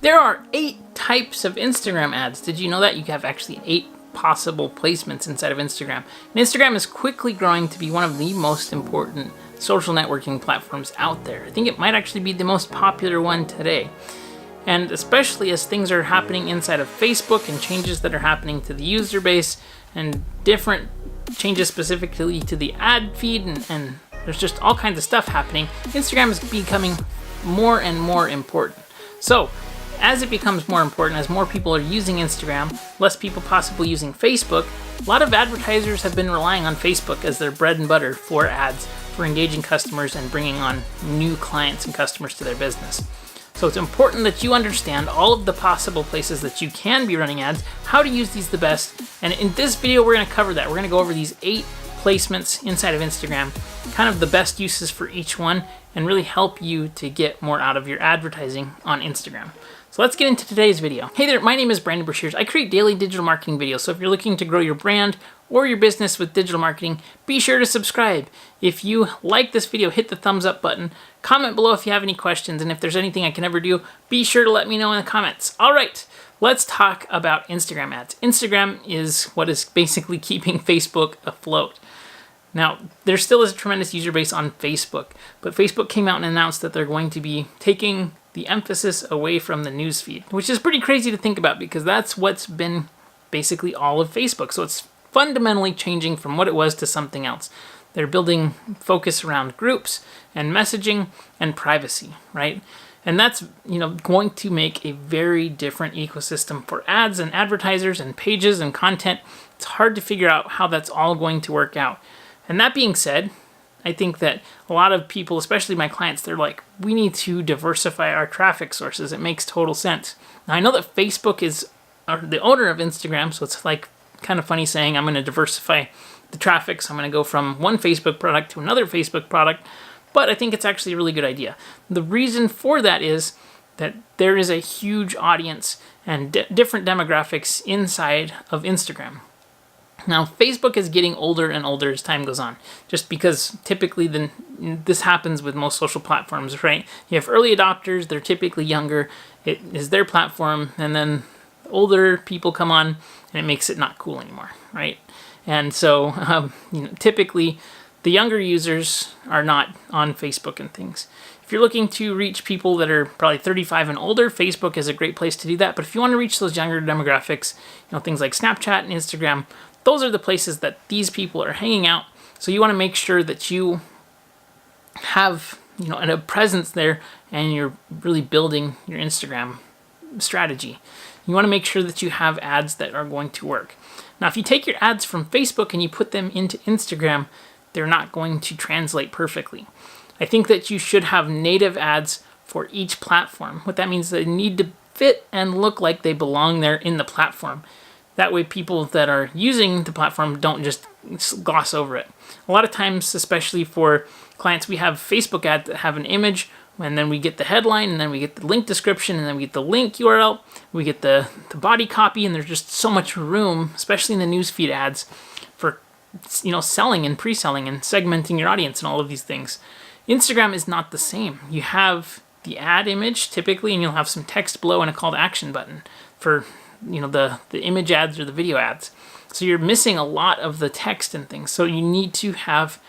There are 8 types of Instagram ads. Did you know that? You have actually 8 possible placements inside of Instagram. And Instagram is quickly growing to be one of the most important social networking platforms out there. I think it might actually be the most popular one today. And especially as things are happening inside of Facebook and changes that are happening to the user base and different changes specifically to the ad feed and there's just all kinds of stuff happening, Instagram is becoming more and more important. So as it becomes more important, as more people are using Instagram, less people possibly using Facebook, a lot of advertisers have been relying on Facebook as their bread and butter for ads, for engaging customers and bringing on new clients and customers to their business. So it's important that you understand all of the possible places that you can be running ads, how to use these the best, and in this video we're going to cover that. We're going to go over these 8 placements inside of Instagram, kind of the best uses for each one, and really help you to get more out of your advertising on Instagram. So let's get into today's video. Hey there, my name is Brandon Brashears. I create daily digital marketing videos, so if you're looking to grow your brand or your business with digital marketing, be sure to subscribe. If you like this video, hit the thumbs up button. Comment below if you have any questions, and if there's anything I can ever do, be sure to let me know in the comments. All right, let's talk about Instagram ads. Instagram is what is basically keeping Facebook afloat. Now, there still is a tremendous user base on Facebook, but Facebook came out and announced that they're going to be taking the emphasis away from the newsfeed, which is pretty crazy to think about because that's what's been basically all of Facebook. So it's fundamentally changing from what it was to something else. They're building focus around groups and messaging and privacy, right? And that's, going to make a very different ecosystem for ads and advertisers and pages and content. It's hard to figure out how that's all going to work out. And that being said, I think that a lot of people, especially my clients, they're like, we need to diversify our traffic sources. It makes total sense. Now, I know that Facebook is the owner of Instagram, so it's like kind of funny saying I'm going to diversify the traffic, so I'm going to go from one Facebook product to another Facebook product, but I think it's actually a really good idea. The reason for that is that there is a huge audience and different demographics inside of Instagram. Now, Facebook is getting older and older as time goes on, just because typically this happens with most social platforms, right? You have early adopters, they're typically younger, it is their platform, and then older people come on and it makes it not cool anymore, right? And so typically the younger users are not on Facebook and things. If you're looking to reach people that are probably 35 and older, Facebook is a great place to do that. But if you want to reach those younger demographics, things like Snapchat and Instagram, those are the places that these people are hanging out. So you want to make sure that you have, a presence there and you're really building your Instagram strategy. You want to make sure that you have ads that are going to work. Now, if you take your ads from Facebook and you put them into Instagram, they're not going to translate perfectly. I think that you should have native ads for each platform. What that means is they need to fit and look like they belong there in the platform. That way people that are using the platform don't just gloss over it. A lot of times, especially for clients, we have Facebook ads that have an image, and then we get the headline, and then we get the link description, and then we get the link URL, we get the body copy, and there's just so much room, especially in the newsfeed ads, for selling and pre-selling and segmenting your audience and all of these things. Instagram is not the same. You have the ad image typically, and you'll have some text below and a call to action button for the image ads or the video ads. So you're missing a lot of the text and things. So you need to have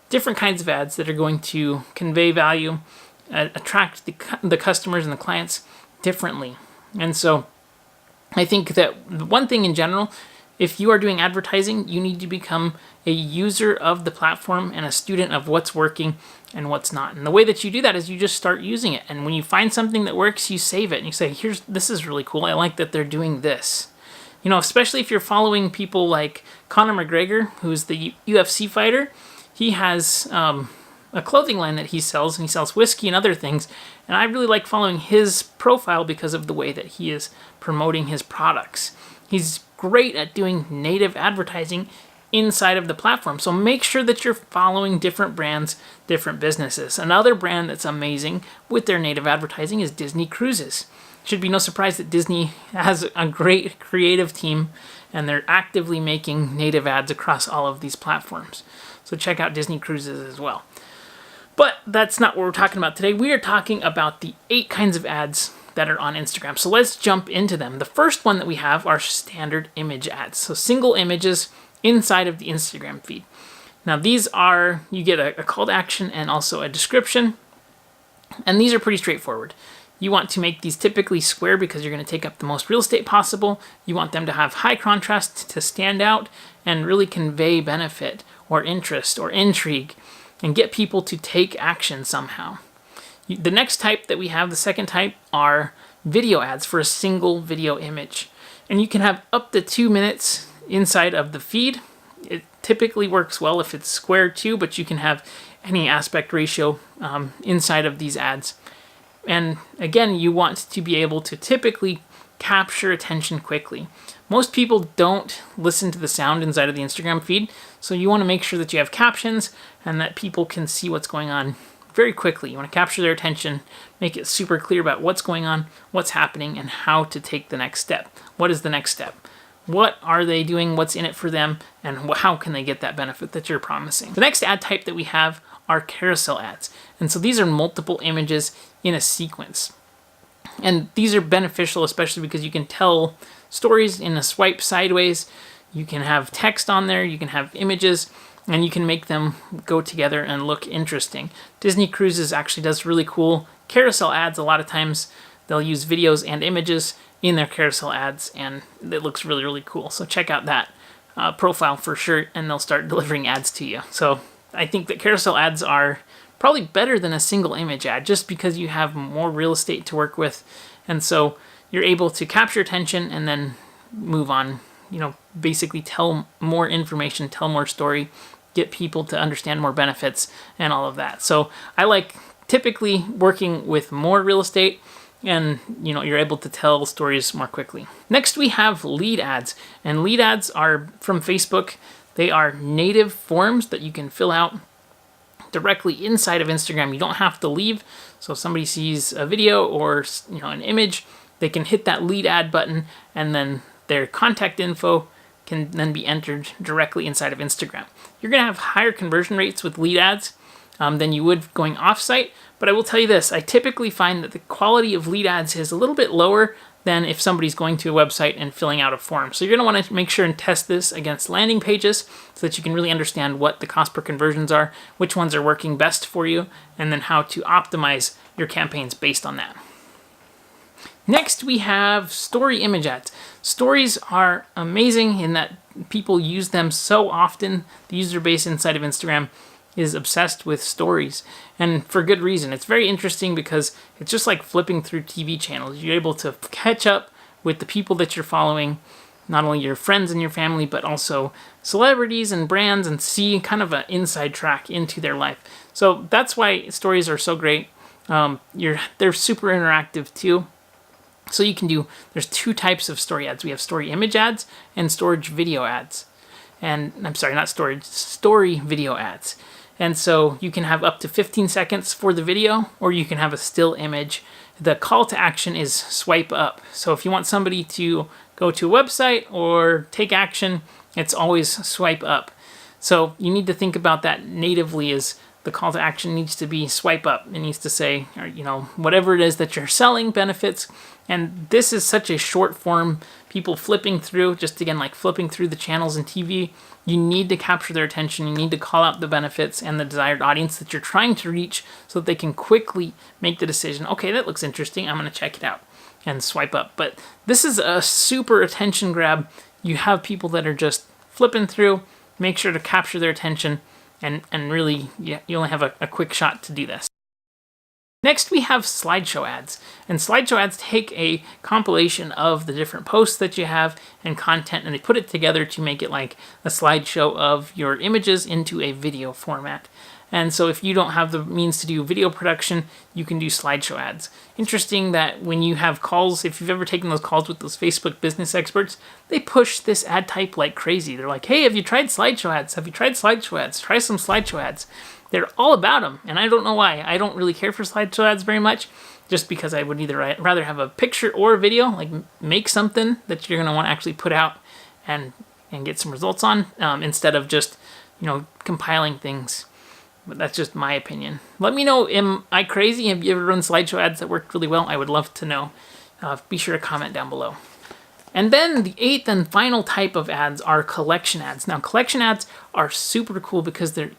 different kinds of ads that are going to convey value, attract the customers and the clients differently. And so I think that one thing in general, if you are doing advertising, you need to become a user of the platform and a student of what's working and what's not. And the way that you do that is you just start using it. And when you find something that works, you save it and you say, this is really cool. I like that they're doing this. Especially if you're following people like Conor McGregor, who's the UFC fighter. He has a clothing line that he sells, and he sells whiskey and other things. And I really like following his profile because of the way that he is promoting his products. He's great at doing native advertising inside of the platform. So make sure that you're following different brands, different businesses. Another brand that's amazing with their native advertising is Disney Cruises. Should be no surprise that Disney has a great creative team and they're actively making native ads across all of these platforms. So check out Disney Cruises as well. But that's not what we're talking about today. We are talking about the 8 kinds of ads that are on Instagram. So let's jump into them. The first one that we have are standard image ads. So single images inside of the Instagram feed. Now these are, you get a call to action and also a description. And these are pretty straightforward. You want to make these typically square because you're going to take up the most real estate possible. You want them to have high contrast to stand out and really convey benefit or interest or intrigue and get people to take action somehow. The next type that we have, the second type, are video ads for a single video image. And you can have up to 2 minutes inside of the feed. It typically works well if it's square too, but you can have any aspect ratio inside of these ads. And again, you want to be able to typically capture attention quickly. Most people don't listen to the sound inside of the Instagram feed, so you want to make sure that you have captions and that people can see what's going on very quickly. You want to capture their attention, make it super clear about what's going on, what's happening, and how to take the next step. What is the next step? What are they doing? What's in it for them? And how can they get that benefit that you're promising? The next ad type that we have are carousel ads. And so these are multiple images in a sequence. And these are beneficial, especially because you can tell stories in a swipe sideways. You can have text on there, you can have images, and you can make them go together and look interesting. Disney Cruises actually does really cool carousel ads. A lot of times they'll use videos and images in their carousel ads, and it looks really, really cool. So check out that profile for sure, and they'll start delivering ads to you. So I think that carousel ads are probably better than a single image ad just because you have more real estate to work with. And so you're able to capture attention and then move on, basically tell more information, tell more story, get people to understand more benefits and all of that. So I like typically working with more real estate and you're able to tell stories more quickly. Next we have lead ads, and lead ads are from Facebook. They are native forms that you can fill out directly inside of Instagram. You don't have to leave. So if somebody sees a video or an image, they can hit that lead ad button and then their contact info can then be entered directly inside of Instagram. You're going to have higher conversion rates with lead ads than you would going off-site, but I will tell you this, I typically find that the quality of lead ads is a little bit lower than if somebody's going to a website and filling out a form. So you're going to want to make sure and test this against landing pages so that you can really understand what the cost per conversions are, which ones are working best for you, and then how to optimize your campaigns based on that. Next, we have story image ads. Stories are amazing in that people use them so often. The user base inside of Instagram is obsessed with stories, and for good reason. It's very interesting because it's just like flipping through TV channels. You're able to catch up with the people that you're following, not only your friends and your family, but also celebrities and brands, and see kind of an inside track into their life. So that's why stories are so great. They're super interactive too. So you can there's two types of story ads. We have story image ads and storage video ads. And I'm sorry, not storage, story video ads. And so you can have up to 15 seconds for the video, or you can have a still image. The call to action is swipe up. So if you want somebody to go to a website or take action, it's always swipe up. So you need to think about that natively, is the call to action needs to be swipe up. It needs to say, whatever it is that you're selling benefits. And this is such a short form, people flipping through, just again, like flipping through the channels in TV. You need to capture their attention. You need to call out the benefits and the desired audience that you're trying to reach so that they can quickly make the decision, okay, that looks interesting, I'm going to check it out, and swipe up. But this is a super attention grab. You have people that are just flipping through, make sure to capture their attention, and really, you only have a quick shot to do this. Next, we have slideshow ads. And slideshow ads take a compilation of the different posts that you have and content, and they put it together to make it like a slideshow of your images into a video format. And so if you don't have the means to do video production, you can do slideshow ads. Interesting that when you have calls, if you've ever taken those calls with those Facebook business experts, they push this ad type like crazy. They're like, hey, have you tried slideshow ads? Have you tried slideshow ads? Try some slideshow ads. They're all about them, and I don't know why. I don't really care for slideshow ads very much, just because I would either rather have a picture or a video, like make something that you're going to want to actually put out and get some results on, instead of just compiling things. But that's just my opinion. Let me know, am I crazy? Have you ever run slideshow ads that worked really well? I would love to know. Be sure to comment down below. And then the 8th and final type of ads are collection ads. Now, collection ads are super cool because they're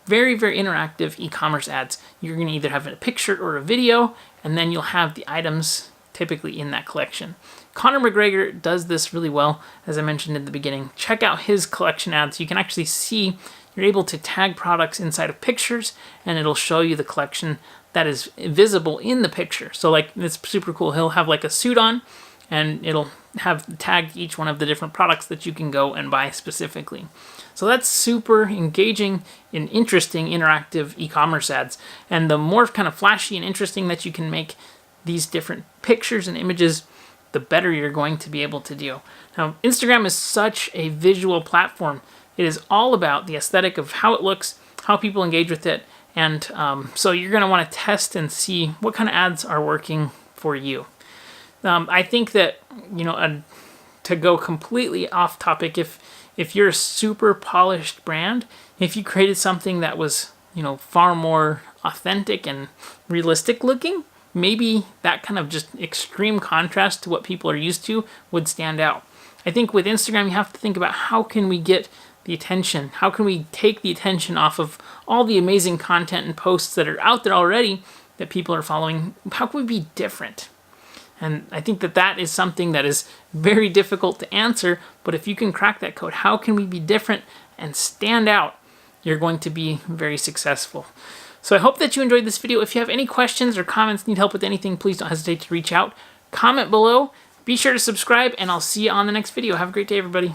very, very interactive e-commerce ads. You're going to either have a picture or a video, and then you'll have the items typically in that collection. Conor McGregor does this really well, as I mentioned in the beginning. Check out his collection ads. You can actually see, you're able to tag products inside of pictures, and it'll show you the collection that is visible in the picture. So like, it's super cool. He'll have like a suit on, and it'll have tagged each one of the different products that you can go and buy specifically. So that's super engaging and interesting interactive e-commerce ads. And the more kind of flashy and interesting that you can make these different pictures and images, the better you're going to be able to do. Now, Instagram is such a visual platform. It is all about the aesthetic of how it looks, how people engage with it, and so you're going to want to test and see what kind of ads are working for you. I think that, to go completely off topic, if you're a super polished brand, if you created something that was, far more authentic and realistic looking, maybe that kind of just extreme contrast to what people are used to would stand out. I think with Instagram, you have to think about how can we get the attention? How can we take the attention off of all the amazing content and posts that are out there already that people are following? How can we be different? And I think that is something that is very difficult to answer, but if you can crack that code, how can we be different and stand out? You're going to be very successful. So I hope that you enjoyed this video. If you have any questions or comments, need help with anything, please don't hesitate to reach out. Comment below. Be sure to subscribe, and I'll see you on the next video. Have a great day, everybody.